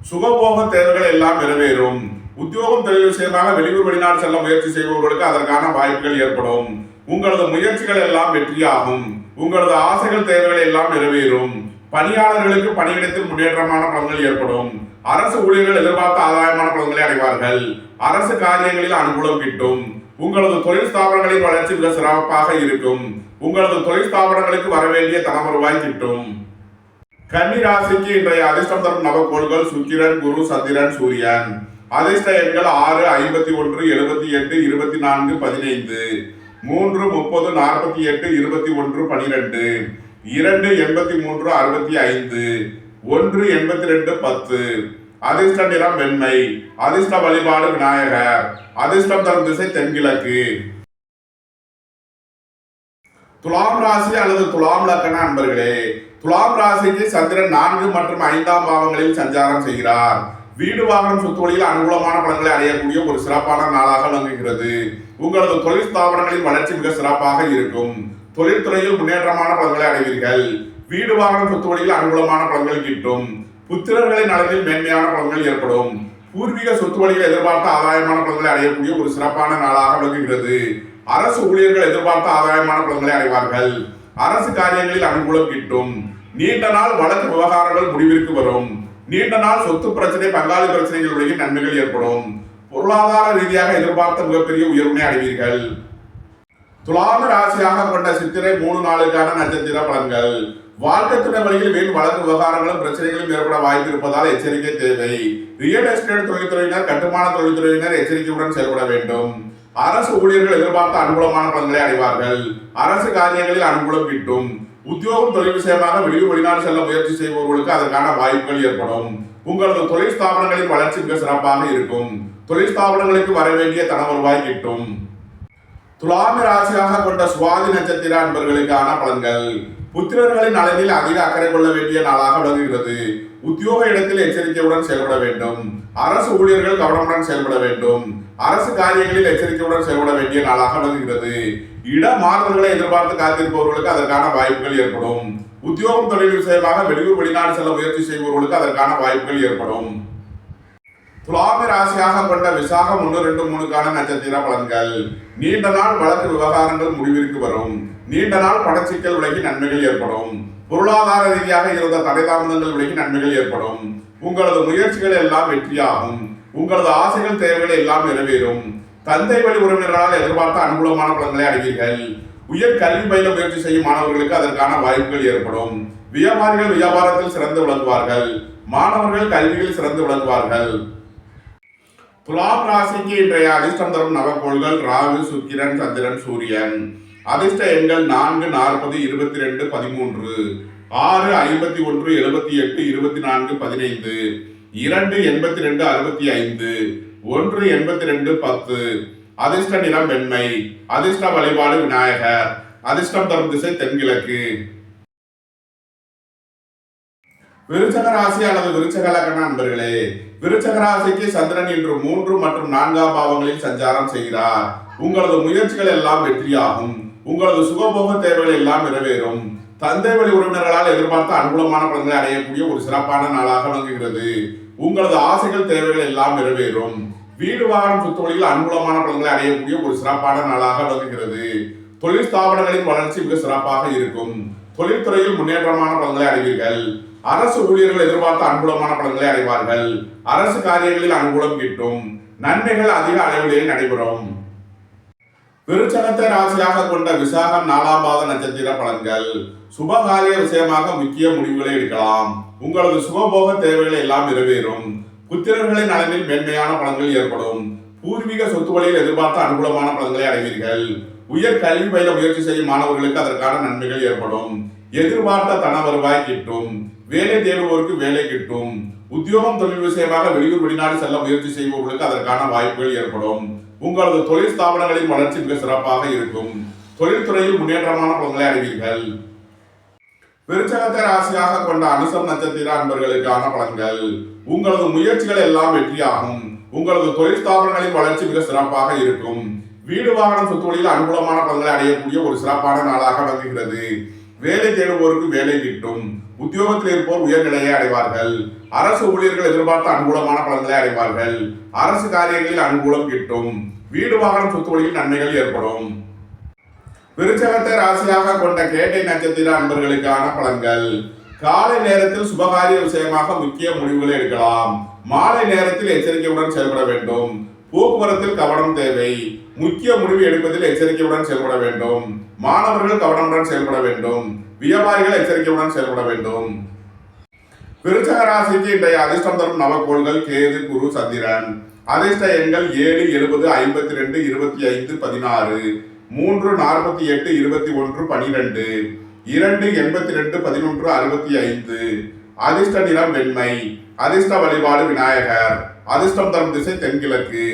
A: சுகபோக தேவைகள் எல்லாம் நிறைவேறும். உத்தியோகம் தொழில் விஷயமாக வெளியூர் வெளிநாடு செல்ல முயற்சி செய்பவர்களுக்கு அதற்கான வாய்ப்புகள் ஏற்படும். உங்களது முயற்சிகள் எல்லாம் வெற்றியாகும். உங்களது ஆசைகள் தேவைகள் எல்லாம் நிறைவேறும். பணியாளர்களுக்கு பணியிடத்தில் முன்னேற்றமான பலன்கள் ஏற்படும். அரசு ஊழியர்கள் எதிர்பார்த்த ஆதாயமான பலன்களை அடைவார்கள். அரசு காரியங்களில் அனுகூலம் கிட்டும். உங்களது தொழில் ஸ்தாபனங்களின் வளர்ச்சி மிக சிறப்பாக இருக்கும். உங்களது தொழில் ஸ்தாபனங்களுக்கு வரவேண்டிய தனவருவாய் கிட்டும். கன்னி ராசிக்கு இன்றைய அதிர்ஷ்டம் தரும் நவக்கோள்கள் சுக்கிரன், குரு, சந்திரன், சூரியன். அதிர்ஷ்ட எண்கள் 6, 51, 78, 24, 15, 3, 30, 48, 21, 12, 2, 83, 65, 1, 82, 10. அதிர்ஷ்ட நிறம் வெண்மை. அதிர்ஷ்ட வழிபாடு விநாயகர். அதிர்ஷ்டம் தரும் திசை தென்கிழக்கு. துலாம் ராசி அல்லது துலாம் லக்கண அன்பர்களே, துலாம் ராசிக்கு சந்திரன் 4 மற்றும் 5ஆம் பாவங்களில் சஞ்சாரம் செய்கிறார். வீடு வாகனம் சொத்து வழியில் அனுகூலமான பலன்களை அடையக்கூடிய ஒரு சிறப்பான நாளாக விளங்குகிறது. உங்களது தொழில் ஸ்தாபனங்களின் வளர்ச்சி மிக சிறப்பாக இருக்கும். தொழில்துறையில் முன்னேற்றமான பலன்களை அடைவீர்கள். வீடு வாகனம் சொத்து வழியில் அனுகூலமான பலன்கள் கிட்டும். புத்திரர்களின் நலனில் மேன்மையான பலன்கள் ஏற்படும். பூர்வீக சொத்து வழியில் எதிர்பார்த்த ஆதாயமான பலன்களை அடையக்கூடிய ஒரு சிறப்பான நாளாக விளங்குகிறது. அரசு ஊழியர்கள் எதிர்பார்த்த ஆதாயமான பலன்களை அடைவார்கள். அரசு காரியங்களில் அனுகூலம் கிட்டும். நீண்ட நாள் வழக்கு விவகாரங்கள் முடிவிற்கு வரும். நீண்ட நாள் சொத்து பிரச்சனை, பங்காளி பிரச்சனைகளுடைய நன்மைகள் ஏற்படும். பொருளாதார ரீதியாக எதிர்பார்த்த மிகப்பெரிய உயர்வினை அடைவீர்கள். துலாம் ராசியாக கொண்ட சித்திரை 3 நாளுக்கான நட்சத்திர பலன்கள். வாழ்க்கை துணை வழியில் வீண் வழக்கு விவகாரங்களும் பிரச்சனைகளும் ஏற்பட வாய்ப்பு இருப்பதால் எச்சரிக்கை தேவை. ரியல் எஸ்டேட் தொழில்துறையினர், கட்டுமான தொழில்துறையினர் எச்சரிக்கையுடன் செயல்பட வேண்டும். அரசு ஊழியர்கள் எதிர்பார்த்த அனுகூலமான பலன்களை அடைவார்கள். அரசு காரியங்களில் அனுகூலம் கிட்டும். உத்தியோகம் தொழில் விஷயமாக வெளியூர் வெளிநாடு செல்ல முயற்சி செய்பவர்களுக்கு அதற்கான வாய்ப்புகள் ஏற்படும். உங்களது தொழில் ஸ்தாபனங்களின் வளர்ச்சி மிக சிறப்பாக இருக்கும். தொழில் ஸ்தாபனங்களுக்கு வர வேண்டிய தனவருவாய் கிட்டும். துலாம் ராசியாக கொண்ட சுவாதி நட்சத்திர அன்பர்களுக்கான பலன்கள். புத்திரர்களின் நலனில் அதிக அக்கறை கொள்ள வேண்டிய நாளாக விளங்குகிறது. உத்தியோக இடத்தில் எச்சரிக்கையுடன் செயல்பட வேண்டும். அரசு ஊழியர்கள் கவனமுடன் செயல்பட வேண்டும். அரசு காரியங்களில் எச்சரிக்கையுடன் செயல்பட வேண்டிய நாளாக விளங்குகிறது. இட மாறுதல்களை எதிர்பார்த்து காத்திருப்பவர்களுக்கு அதற்கான வாய்ப்புகள் ஏற்படும். உத்தியோகம் தொழில் விஷயமாக வெளியூர் வெளிநாடு செல்ல முயற்சி செய்பவர்களுக்கு அதற்கான வாய்ப்புகள் ஏற்படும். துலாம் ராசியாக கொண்ட விசாகம் 1, 2, 3க்கான நட்சத்திர பலன்கள். நீண்ட நாள் வழக்கு விவகாரங்கள் முடிவிற்கு வரும். நீண்ட நாள் பணச்சிக்கல் விலகி நன்மைகள் ஏற்படும். பொருளாதார ரீதியாக இருந்த தடைதாமதங்கள் விலகி நன்மைகள் ஏற்படும். உங்களது முயற்சிகள் எல்லாம் வெற்றியாகும். உங்களது ஆசைகள் தேவைகள் எல்லாம் நிறைவேறும். தந்தை வழி உறவினர்களால் எதிர்பார்த்த அனுகூலமான பலன்களை அடைவீர்கள். உயர் கல்வி பயில முயற்சி செய்யும் மாணவர்களுக்கு அதற்கான வாய்ப்புகள் ஏற்படும். வியாபாரிகள் வியாபாரத்தில் சிறந்து விளங்குவார்கள். மாணவர்கள் கல்வியில் சிறந்து விளங்குவார்கள். துலாம் ராசிக்கு இன்றைய அதிர்ஷ்டம் தரும் நவக்கோள்கள் ராகு, சுக்கிரன், சந்திரன், சூரியன். அதிர்ஷ்ட எண்கள் 4, 40, 22, 13, 6, 51, 78, 24, 15, 2, 82, 65, 1, 82, 10. அதிர்ஷ்ட நிறம் வெண்மை. அதிர்ஷ்ட வழிபாடு விநாயகர். அதிர்ஷ்டம் தரும் திசை தென்கிழக்கு. விருச்சக ராசி அல்லது விருச்சக லக்ன நண்பர்களே, விருச்சக ராசிக்கு சந்திரன் இன்று 3 மற்றும் 4ஆம் பாவங்களில் சஞ்சாரம் செய்கிறார். உங்களது முயற்சிகள் எல்லாம் வெற்றியாகும். உங்களது சுகபோக தேவைகள் எல்லாம் நிறைவேறும். தந்தை வழி உறவினர்களால் எதிர்பார்த்த அனுகூலமான பலன்களை அடையக்கூடிய ஒரு சிறப்பான நாளாக விளங்குகிறது. உங்களது ஆசைகள் தேவைகள் எல்லாம் நிறைவேறும். வீடு வாகனம் சுத்தவழியில் அனுகூலமான பலன்களை அடையக்கூடிய ஒரு சிறப்பான நாளாக விளங்குகிறது. தொழில் ஸ்தாபனங்களின் வளர்ச்சி மிக சிறப்பாக இருக்கும். தொழில்துறையில் முன்னேற்றமான பலன்களை அடைவீர்கள். அரசு ஊழியர்கள் எதிர்பார்த்த அனுகூலமான பலன்களை அடைவார்கள். அரசு காரியங்களில் அனுகூலம் கிட்டும். நன்மைகள் அதிக அளவிலேயே நடைபெறும். விருச்சகத்தை ராசியாக கொண்ட விசாகம் 4ஆம் பாத நட்சத்திர பலன்கள். சுபகாரிய விஷயமாக முக்கிய முடிவுகளை எடுக்கலாம். உங்களது சுகபோக தேவைகள் எல்லாம் நிறைவேறும். புத்திரர்களின் நலனில் மேன்மையான பலன்கள் ஏற்படும். பூர்வீக சொத்து வழியில் எதிர்பார்த்த அனுகூலமான பலன்களை அடைவீர்கள். உயர் கல்வி பயில முயற்சி செய்யும் மாணவர்களுக்கு அதற்கான நன்மைகள் ஏற்படும். எதிர்பார்த்த தன வருவாய் கிட்டும். வேலை தேடுவோருக்கு வேலை கிட்டும். உத்தியோகம் தொழில் விஷயமாக வெளியூர் வெளிநாடு செல்ல முயற்சி செய்பவர்களுக்கு அதற்கான வாய்ப்புகள் ஏற்படும். உங்களது தொழில் ஸ்தாபனங்களின் வளர்ச்சி மிக சிறப்பாக இருக்கும். தொழில்துறையில் முன்னேற்றமான பலன்களை அடைவீர்கள். விருச்சகத்தை ராசியாக கொண்ட அனுசம் நட்சத்திர அன்பர்களுக்கான பலன்கள். உங்களது முயற்சிகள் எல்லாம் வெற்றியாகும். உங்களது தொழில் ஸ்தாபனங்களின் வளர்ச்சி மிக சிறப்பாக இருக்கும். வீடு வாகனம் சொத்துவழியில் அனுகூலமான பலன்களை அடையக்கூடிய ஒரு சிறப்பான நாளாக விளங்குகிறது. வேலை தேடுவோருக்கு வேலை கிட்டும். உத்தியோகத்தில் இருப்போர் உயர்நிலையை அடைவார்கள். அரசு ஊழியர்கள் எதிர்பார்த்த அனுகூலமான பலன்களை அடைவார்கள். அரசு காரியங்களில் அனுகூலம் கிட்டும். வீடு வாகனம் சொத்துவழியில் நன்மைகள் ஏற்படும். விருச்சகத்தை ராசியாக கொண்ட கேட்டை நட்சத்திர அன்பர்களுக்கான பலன்கள். காலை நேரத்தில் சுபகாரிய விஷயமாக முக்கிய முடிவுகளை எடுக்கலாம். மாலை நேரத்தில் எச்சரிக்கையுடன் செயல்பட வேண்டும். போக்குவரத்தில் கவனம் தேவை. முக்கிய முடிவு எடுப்பதில் எச்சரிக்கையுடன் செயல்பட வேண்டும். மாணவர்கள் கவனமுடன் செயல்பட வேண்டும். வியாபாரிகள் எச்சரிக்கையுடன் செயல்பட வேண்டும். விருச்சக ராசிக்கு இன்றைய அதிர்ஷ்டம் தரும் நவக்கோள்கள் கேது, குரு, சந்திரன். அதிர்ஷ்ட எண்கள் 7, 70, 52, 25, 16, 3, 48, 21, 12, 2, 82, 11, 65. அதிர்ஷ்ட நிறம் வெண்மை. அதிர்ஷ்ட வழிபாடு விநாயகர். அதிர்ஷ்டம் தரும் திசை தென்கிழக்கு.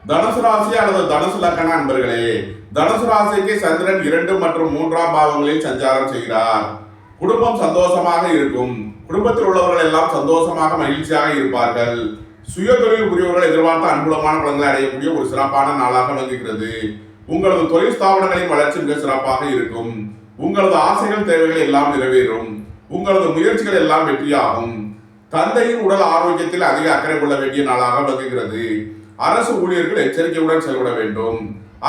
A: தனுசு ராசி அல்லது தனுசு லக்கண அன்பர்களே, தனுசு ராசிக்கு சந்திரன் 2 மற்றும் 3ஆம் பாவங்களில் சஞ்சாரம் செய்கிறார். குடும்பம் சந்தோஷமாக இருக்கும். குடும்பத்தில் உள்ளவர்கள் எல்லாம் சந்தோஷமாக மகிழ்ச்சியாக இருப்பார்கள். சுய தொழில் புரியவர்கள் எதிர்பார்த்த அனுகூலமான பலன்களை அடையக்கூடிய ஒரு சிறப்பான நாளாக விளங்குகிறது. உங்களது தொழில் ஸ்தாபனங்களின் வளர்ச்சி மிக சிறப்பாக இருக்கும். உங்களது ஆசைகள் தேவைகள் எல்லாம் நிறைவேறும். உங்களது முயற்சிகள் எல்லாம் வெற்றியாகும். தந்தையின் உடல் ஆரோக்கியத்தில் அதிக அக்கறை கொள்ள வேண்டிய நாளாக விளங்குகிறது. அரசு ஊழியர்கள் எச்சரிக்கையுடன் செயல்பட வேண்டும்.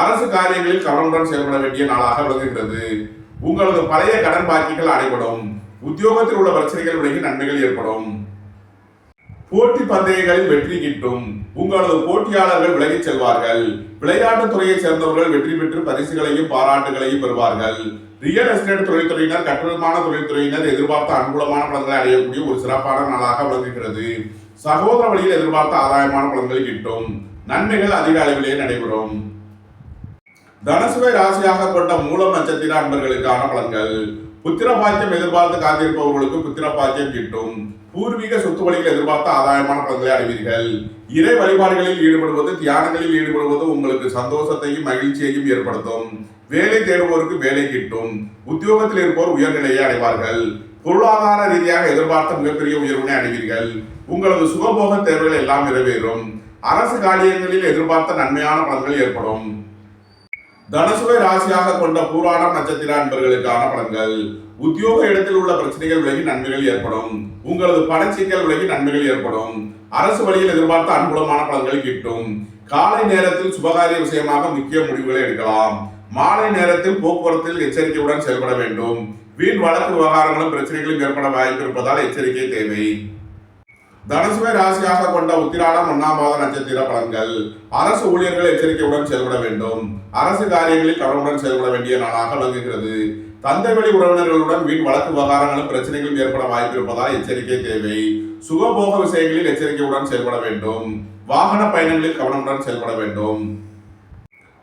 A: அரசு காரியங்களில் கவனமுடன் செயல்பட வேண்டிய நாளாக விளங்குகிறது. உங்களது பழைய கடன் பாக்கிகள் அடைபடும். உத்தியோகத்தில் உள்ள பிரச்சனைகள் விலகி நன்மைகள் ஏற்படும். போட்டி பந்தயங்களில் வெற்றி கிட்டும். உங்களது போட்டியாளர்கள் விலகிச் செல்வார்கள். விளையாட்டுத் துறையை சேர்ந்தவர்கள் வெற்றி பெற்று பரிசுகளையும் பாராட்டுகளையும் பெறுவார்கள். ரியல் எஸ்டேட் தொழில்துறையினர், கட்டுமான தொழில்துறையினர் எதிர்பார்த்த அனுகூலமான பலன்களை அடையக்கூடிய ஒரு சிறப்பான நாளாக விளங்குகிறது. சகோதர வழியில் எதிர்பார்த்த ஆதாயமான பலன்கள் கிட்டும். நன்மைகள் அதிக அளவிலே நடைபெறும். தனுசுவை ராசியாக கொண்ட மூலம் நட்சத்திர அன்பர்களுக்கான பலன்கள். புத்திர பாக்கியம் எதிர்பார்த்து காத்திருப்பவர்களுக்கு புத்திர பாக்கியம் கிட்டும். பூர்வீக சொத்து வழியில் எதிர்பார்த்த ஆதாயமான பலன்களை அடைவீர்கள். இறை வழிபாடுகளில் ஈடுபடுவது, தியானங்களில் ஈடுபடுவது உங்களுக்கு சந்தோஷத்தையும் மகிழ்ச்சியையும் ஏற்படுத்தும். வேலை தேடுவோருக்கு வேலை கிட்டும். உத்தியோகத்தில் இருப்போர் உயர்நிலையை அடைவார்கள். பொருளாதார ரீதியாக எதிர்பார்த்த மிகப்பெரிய உயர்வினை அடைவீர்கள். உங்களது சுகபோக தேவைகள் எல்லாம் நிறைவேறும். அரசு காரியங்களில் எதிர்பார்த்த நன்மையான பலன்கள் ஏற்படும். தனுசுவை ராசியாக கொண்ட பூராடம் நட்சத்திர அன்பர்களுக்கான பலன்கள். உத்தியோக இடத்தில் உள்ள பிரச்சனைகள் விலகி நன்மைகள் ஏற்படும். உங்களது பணச்சிக்கல் விலகி நன்மைகள் ஏற்படும். அரசு வழியில் எதிர்பார்த்த அனுகூலமான பலன்கள் கிட்டும். காலை நேரத்தில் சுபகாரிய விஷயமாக முக்கிய முடிவுகளை எடுக்கலாம். மாலை நேரத்தில் போக்குவரத்தில் எச்சரிக்கையுடன் செயல்பட வேண்டும். வீண் வழக்கு விவகாரங்களும் பிரச்சனைகளும் ஏற்பட வாய்ப்பு இருப்பதால் எச்சரிக்கை தேவை. தனுசுவை ராசியாக கொண்ட உத்திராடம் 1ஆம் பாத நட்சத்திர பலன்கள். அரசு ஊழியர்கள் எச்சரிக்கையுடன் செயல்பட வேண்டும். அரசு காரியங்களில் கவனமுடன் செயல்பட வேண்டிய நாளாக விளங்குகிறது. தந்தை வழி உறவினர்களுடன் வீண் வழக்கு விவகாரங்களும் பிரச்சனைகளும் ஏற்பட வாய்ப்பு இருப்பதால் எச்சரிக்கை தேவை. சுகபோக விஷயங்களில் எச்சரிக்கையுடன் செயல்பட வேண்டும். வாகன பயணங்களில் கவனமுடன் செயல்பட வேண்டும்.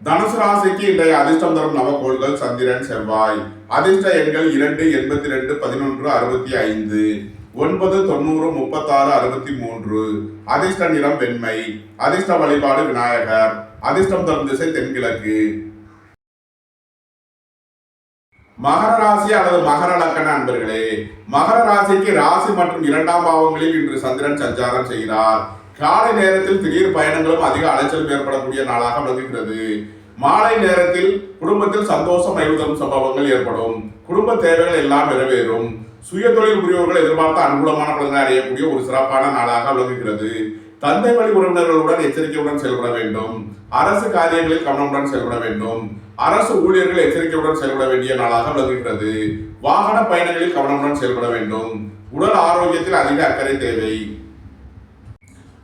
A: தனுசு ராசிக்கு இன்றைய அதிர்ஷ்டம் தரும் நவக்கோள்கள் சந்திரன், செவ்வாய். அதிர்ஷ்ட எண்கள் 2, 82, 11, 65, 9, 90, 36, 63. அதிர்ஷ்ட நிறம் வெண்மை. அதிர்ஷ்ட வழிபாடு விநாயகர். அதிர்ஷ்டம் தரும் திசை தென்கிழக்கு. மகர ராசி அல்லது மகர லக்கண அன்பர்களே, மகர ராசிக்கு ராசி மற்றும் 2ஆம் பாவங்களில் இன்று சந்திரன் சஞ்சாரம் செய்கிறார். காலை நேரத்தில் திடீர் பயணங்களும் அதிக அலைச்சலும் ஏற்படக்கூடிய நாளாக விளங்குகிறது. மாலை நேரத்தில் குடும்பத்தில் சந்தோஷம் மகிழ்வு சம்பவங்கள் ஏற்படும். குடும்ப தேவைகள் எல்லாம் நிறைவேறும். சுய தொழில் புரிவோர்கள் எதிர்பார்த்த அனுகூலமான பலன்களை அடையக்கூடிய ஒரு சிறப்பான நாளாக விளங்குகிறது. தந்தை வழி உறவினர்களுடன் எச்சரிக்கையுடன் செயல்பட வேண்டும். அரசு காரியங்களில் கவனமுடன் செயல்பட வேண்டும். அரசு ஊழியர்கள் எச்சரிக்கையுடன் செயல்பட வேண்டிய நாளாக விளங்குகிறது. வாகன பயணங்களில் கவனமுடன் செயல்பட வேண்டும். உடல் ஆரோக்கியத்தில் அதிக அக்கறை தேவை.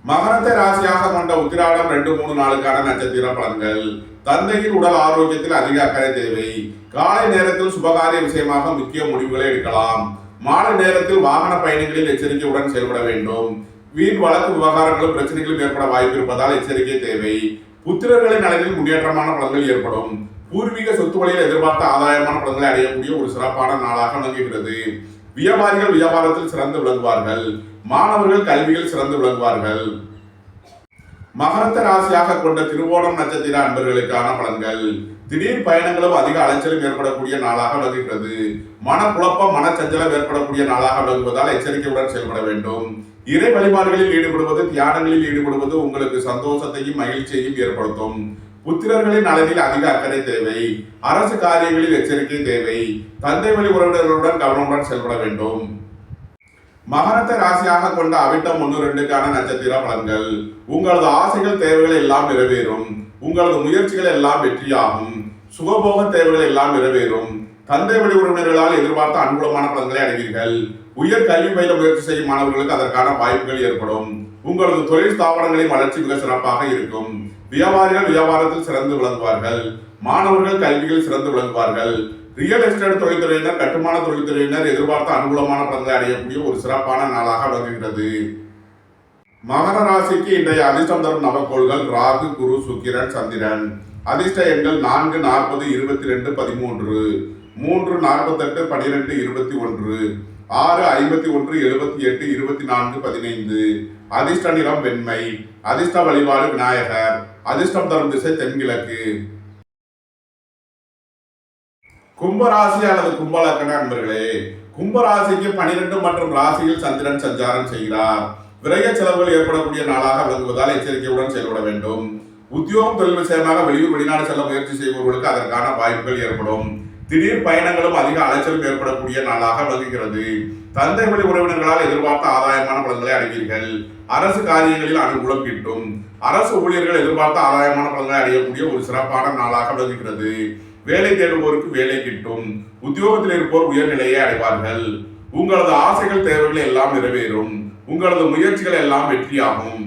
A: மகரத்தை ராசியாக கொண்ட உத்திராடம் 2, 3 நாளுக்கான நட்சத்திர பலன்கள். தந்தையின் உடல் ஆரோக்கியத்தில் அதிக அக்கறை தேவை. காலை நேரத்தில் சுபகாரிய விஷயமாக முக்கிய முடிவுகளை எடுக்கலாம். மாலை நேரத்தில் வாகன பயணங்களில் எச்சரிக்கையுடன் செயல்பட வேண்டும். வீண் வழக்கு விவகாரங்களும் பிரச்சனைகளும் ஏற்பட வாய்ப்பு இருப்பதால் எச்சரிக்கை தேவை. புத்திரர்களின் நலனில் முன்னேற்றமான பலன்கள் ஏற்படும். பூர்வீக சொத்து வழியில் எதிர்பார்த்த ஆதாயமான பலன்களை அடையக்கூடிய ஒரு சிறப்பான நாளாக விளங்குகிறது. வியாபாரிகள் வியாபாரத்தில் சிறந்து விளங்குவார்கள். மாணவர்கள் கல்வியில் சிறந்து விளங்குவார்கள். மகரத்த ராசியாக கொண்ட திருவோணம் நட்சத்திர அன்பர்களுக்கான பலன்கள். திடீர் பயணங்களும் அதிக அலைச்சலும் ஏற்படக்கூடிய நாளாக விளங்குகிறது. மனக்குழப்பம் மனச்சஞ்சலம் ஏற்படக்கூடிய நாளாக விளங்குவதால் எச்சரிக்கையுடன் செயல்பட வேண்டும். இறை வழிபாடுகளில் ஈடுபடுவது தியானங்களில் ஈடுபடுவது உங்களுக்கு சந்தோஷத்தையும் மகிழ்ச்சியையும் ஏற்படுத்தும். புத்திரர்களின் நலனில் அதிக அக்கறை தேவை. அரசு காரியங்களில் எச்சரிக்கை தேவை. தந்தை வழி உறவினர்களுடன் கவனமுடன் செயல்பட வேண்டும். மகரத்தை ராசியாக கொண்ட அவிட்டம் 1, 2க்கான நட்சத்திர பலன்கள். உங்களது ஆசைகள் தேவைகள் எல்லாம் நிறைவேறும். உங்களது முயற்சிகள் எல்லாம் வெற்றியாகும். சுகபோக தேவைகள் எல்லாம் நிறைவேறும். தந்தை வழி உறவினர்களால் எதிர்பார்த்த அனுகூலமான பலன்களை அடைவீர்கள். உயர் கல்வி பயில முயற்சி செய்யும் மாணவர்களுக்கு அதற்கான வாய்ப்புகள் ஏற்படும். உங்களது தொழில் ஸ்தாபனங்களின் வளர்ச்சி மிக சிறப்பாக இருக்கும். வியாபாரிகள் வியாபாரத்தில் சிறந்து விளங்குவார்கள். மாணவர்கள் கல்வியில் சிறந்து விளங்குவார்கள். ரியல் எஸ்டேட் தொழில்துறையினர் கட்டுமான தொழில்துறையினர் எதிர்பார்த்த அனுகூலமான பலன்களை அடையக்கூடிய ஒரு சிறப்பான நாளாக விளங்குகிறது. மகர ராசிக்கு இன்றைய அதிர்ஷ்டம் தரும் நவக்கோள்கள் ராகு, குரு, சுக்கிரன், சந்திரன். அதிர்ஷ்ட எண்கள் 4, 40, 22, 13, 3, 48, 12, 21, 6, 51, 78, 24, 15. அதிர்ஷ்ட நிறம் வெண்மை. அதிர்ஷ்ட வழிபாடு விநாயகர். அதிர்ஷ்டம் தரும் திசை தென்கிழக்கு. கும்பராசி அல்லது கும்பலக்கண அன்பர்களே, கும்பராசிக்கு 12 மற்றும் ராசியில் சந்திரன் சஞ்சாரம் செய்கிறார். விரைய செலவுகள் ஏற்படக்கூடிய நாளாக விளங்குவதால் எச்சரிக்கையுடன் செயல்பட வேண்டும். உத்தியோகம் தொழில் விஷயமாக வெளியூர் வெளிநாடு செல்ல முயற்சி செய்பவர்களுக்கு அதற்கான வாய்ப்புகள் ஏற்படும். திடீர் பயணங்களும் அதிக அலைச்சலும் ஏற்படக்கூடிய நாளாக விளங்குகிறது. தந்தை வழி உறவினர்களால் எதிர்பார்த்த ஆதாயமான பலன்களை அடைவீர்கள். அரசு காரியங்களில் அனுகூலம் கிட்டும். அரசு ஊழியர்கள் எதிர்பார்த்த ஆதாயமான பலன்களை அடையக்கூடிய ஒரு சிறப்பான நாளாக விளங்குகிறது. வேலை தேடுவோருக்கு வேலை கிட்டும். உத்தியோகத்தில் இருப்போர் உயர்நிலையை அடைவார்கள். உங்களது ஆசைகள் தேவைகள் எல்லாம் நிறைவேறும். உங்களது முயற்சிகள் எல்லாம் வெற்றியாகும்.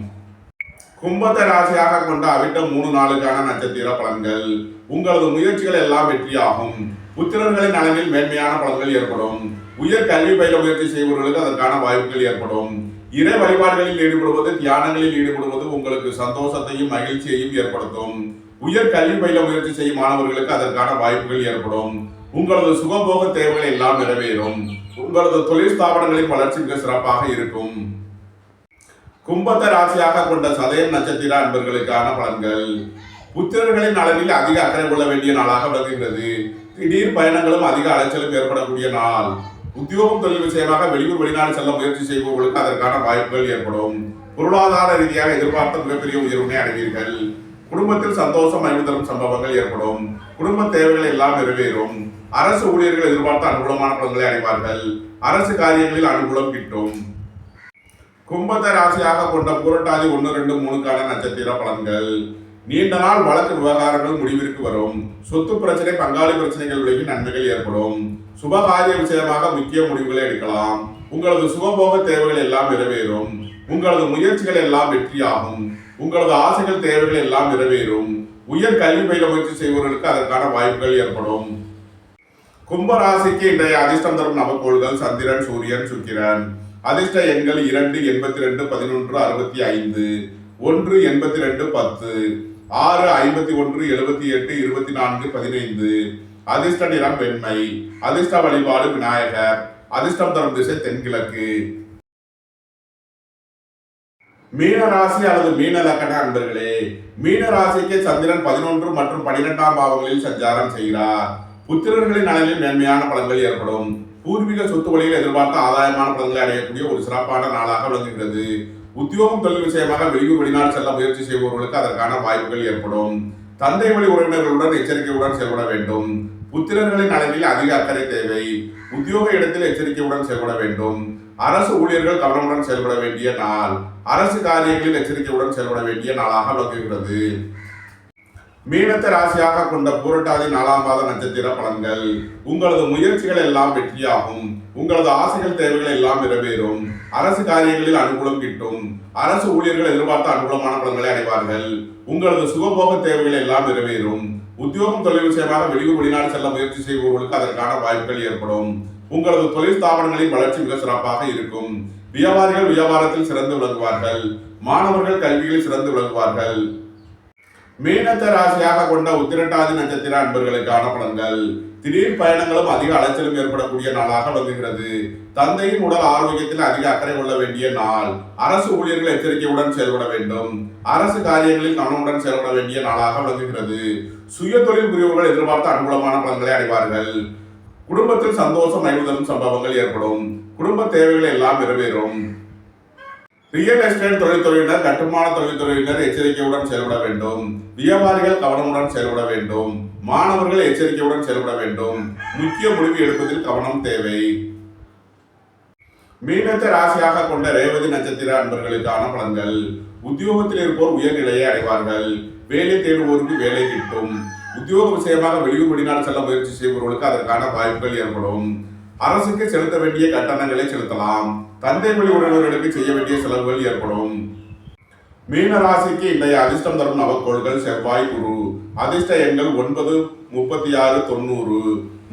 A: கும்பத்தை ராசியாக கொண்ட அவிட்டம் 3 நாளுக்கான நட்சத்திர பலன்கள். உங்களது முயற்சிகள் எல்லாம் வெற்றியாகும். புத்திரர்களின் நலனில் மேன்மையான பலன்கள் ஏற்படும். உயர் கல்வி பயில முயற்சி செய்பவர்களுக்கு அதற்கான வாய்ப்புகள் ஏற்படும். இறை வழிபாடுகளில் ஈடுபடுவது தியானங்களில் ஈடுபடுவது உங்களுக்கு சந்தோஷத்தையும் மகிழ்ச்சியையும் ஏற்படுத்தும். உயர் கல்வி பயில முயற்சி செய்யும் மாணவர்களுக்கு அதற்கான வாய்ப்புகள் ஏற்படும். உங்களது சுகபோக தேவைகள் எல்லாம் நிறைவேறும். உங்களது தொழில் ஸ்தாபனங்களின் வளர்ச்சி மிக சிறப்பாக இருக்கும். கும்பத்தை ராசியாக கொண்ட சதயம் நட்சத்திர அன்பர்களுக்கான பலன்கள். புத்திரர்களின் நலனில் அதிக அக்கறை கொள்ள வேண்டிய நாளாக விளங்குகிறது. திடீர் பயணங்களும் அதிக அலைச்சலும் ஏற்படக்கூடிய நாள். உத்தியோகம் தொழில் விஷயமாக வெளியூர் வெளிநாடு செல்ல முயற்சி செய்பவர்களுக்கு அதற்கான வாய்ப்புகள் ஏற்படும். பொருளாதார ரீதியாக எதிர்பார்த்த மிகப்பெரிய உயர்வினை அடைவீர்கள். குடும்பத்தில் சந்தோஷம் மகிழ்வு தரும் சம்பவங்கள் ஏற்படும். குடும்ப தேவைகள் எல்லாம் நிறைவேறும். அரசு ஊழியர்கள் எதிர்பார்த்த அனுகூலமான பலன்களை அடைவார்கள். அரசு காரியங்களில் அனுகூலம் கிட்டும். கும்பத்தை ராசியாக கொண்ட புரட்டாதி 1, 2, 3க்கான நட்சத்திர பலன்கள். நீண்ட நாள் வழக்கு விவகாரங்கள் முடிவிற்கு வரும். சொத்து பிரச்சனை பங்காளி பிரச்சனைகள் விலகி நன்மைகள் ஏற்படும். சுபகாரிய விஷயமாக முக்கிய முடிவுகளை எடுக்கலாம். உங்களது சுகபோக தேவைகள் எல்லாம் நிறைவேறும். உங்களது முயற்சிகள் எல்லாம் வெற்றியாகும். உங்களது ஆசைகள் தேவைகள் எல்லாம் நிறைவேறும். உயர் கல்வி பயில முயற்சி செய்பவர்களுக்கு அதற்கான வாய்ப்புகள் ஏற்படும். கும்பராசிக்கு இன்றைய அதிர்ஷ்டம் தரும் நவக்கோள்கள் சந்திரன், சூரியன், சுக்கிரன். அதிர்ஷ்ட எண்கள் 2, 82, 11, 65, 1, 82, 10, 6, 51, 78, 24, 15. அதிர்ஷ்ட நிறம் வெண்மை. அதிர்ஷ்ட வழிபாடு விநாயகர். அதிர்ஷ்டம் தரும் திசை தென்கிழக்கு. மீன ராசி அல்லது மீன லக்கண அன்பர்களே, மீன ராசிக்கு சந்திரன் 11 மற்றும் 12ஆம் பாவங்களில் சஞ்சாரம் செய்கிறார். புத்திரர்களின் நலனில் மேன்மையான பலன்கள் ஏற்படும். பூர்வீக சொத்து வழியில் எதிர்பார்த்த ஆதாயமான பலன்களை அடையக்கூடிய ஒரு சிறப்பான நாளாக விளங்குகிறது. உத்தியோகம் தொழில் விஷயமாக வெளியூர் வெளிநாடு செல்ல முயற்சி செய்பவர்களுக்கு அதற்கான வாய்ப்புகள் ஏற்படும். தந்தை வழி உறவினர்களுடன் எச்சரிக்கையுடன் செயல்பட வேண்டும். புத்திரர்களின் நலனில் அதிக அக்கறை தேவை. உத்தியோக இடத்தில் எச்சரிக்கையுடன் செயல்பட வேண்டும். அரசு ஊழியர்கள் கவனமுடன் செயல்பட வேண்டிய நாள். அரசு காரியங்களில் எச்சரிக்கையுடன் செயல்பட வேண்டிய நாளாக விளங்குகிறது. மீனத்தை ராசியாக கொண்ட பூரட்டாதி 4ஆம் பாத நட்சத்திர பலன்கள். உங்களது முயற்சிகள் எல்லாம் வெற்றியாகும். உங்களது ஆசைகள் தேவைகள் எல்லாம் நிறைவேறும். அரசு காரியங்களில் அனுகூலம் கிட்டும். அரசு ஊழியர்கள் எதிர்பார்த்த அனுகூலமான பலன்களை அடைவார்கள். உங்களது சுகபோக தேவைகள் எல்லாம் நிறைவேறும். உத்தியோகம் தொழில் விஷயமாக வெளியூர் வெளிநாடு செல்ல முயற்சி செய்பவர்களுக்கு அதற்கான வாய்ப்புகள் ஏற்படும். உங்களது தொழில் ஸ்தாபனங்களின் வளர்ச்சி மிக சிறப்பாக இருக்கும். வியாபாரிகள் வியாபாரத்தில் சிறந்து விளங்குவார்கள். மாணவர்கள் கல்வியில் சிறந்து விளங்குவார்கள். மீனத்தை ராசியாக கொண்ட உத்திரட்டாதி நட்சத்திர அன்பர்களுக்கான பலன்கள். திடீர் பயணங்களும் அதிக அலைச்சலும் ஏற்படக்கூடிய நாளாக விளங்குகிறது. தந்தையின் உடல் ஆரோக்கியத்தில் அதிக அக்கறை கொள்ள வேண்டிய நாள். அரசு ஊழியர்கள் எச்சரிக்கையுடன் செயல்பட வேண்டும். அரசு காரியங்களில் கவனமுடன் செயல்பட வேண்டிய நாளாக விளங்குகிறது. சுய தொழில் புரிபவர்கள் எதிர்பார்த்த அனுகூலமான பலன்களை அடைவார்கள். குடும்பத்தில் சந்தோஷம் மகிழ்தலும் சம்பவங்கள் ஏற்படும். குடும்ப தேவைகள் எல்லாம் நிறைவேறும். ரியல் எஸ்டேட் தொழில்துறையினர் கட்டுமான தொழில்துறையினர் எச்சரிக்கையுடன் செயல்பட வேண்டும். வியாபாரிகள் கவனமுடன் செயல்பட வேண்டும். மாணவர்கள் எச்சரிக்கையுடன் செயல்பட வேண்டும். முக்கிய முடிவு எடுப்பதில் கவனம் தேவை. மீனத்தை ராசியாக கொண்ட ரேவதி நட்சத்திர அன்பர்களுக்கான பலன்கள். உத்தியோகத்தில் இருப்போர் உயர்நிலையை அடைவார்கள். வேலை தேடுவோருக்கு வேலை கிட்டும். உத்தியோக விஷயமாக வெளியூர் வெளிநாடு செல்ல முயற்சி செய்பவர்களுக்கு அதற்கான வாய்ப்புகள் ஏற்படும். அரசுக்கு செலுத்த வேண்டிய கட்டணங்களை செலுத்தலாம். தந்தை வழி உறவினர்களுக்கு செய்ய வேண்டிய செலவுகள் ஏற்படும். மீன ராசிக்கு இன்றைய அதிர்ஷ்டம் தரும் நவக்கோள்கள் செவ்வாய், குரு. அதிர்ஷ்ட எண்கள் 9, 36, 90,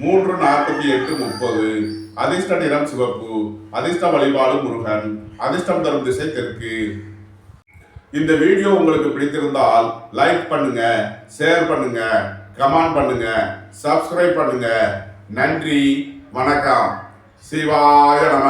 A: 3, 48, 30. அதிர்ஷ்ட நிறம் சிவப்பு. அதிர்ஷ்ட வழிபாடு முருகன். அதிர்ஷ்டம் தரும் திசை தெற்கு. இந்த வீடியோ உங்களுக்கு பிடித்திருந்தால் லைக் பண்ணுங்க, ஷேர் பண்ணுங்க, கமெண்ட் பண்ணுங்க, சப்ஸ்கிரைப் பண்ணுங்க. நன்றி, வணக்கம். சிவாய நம.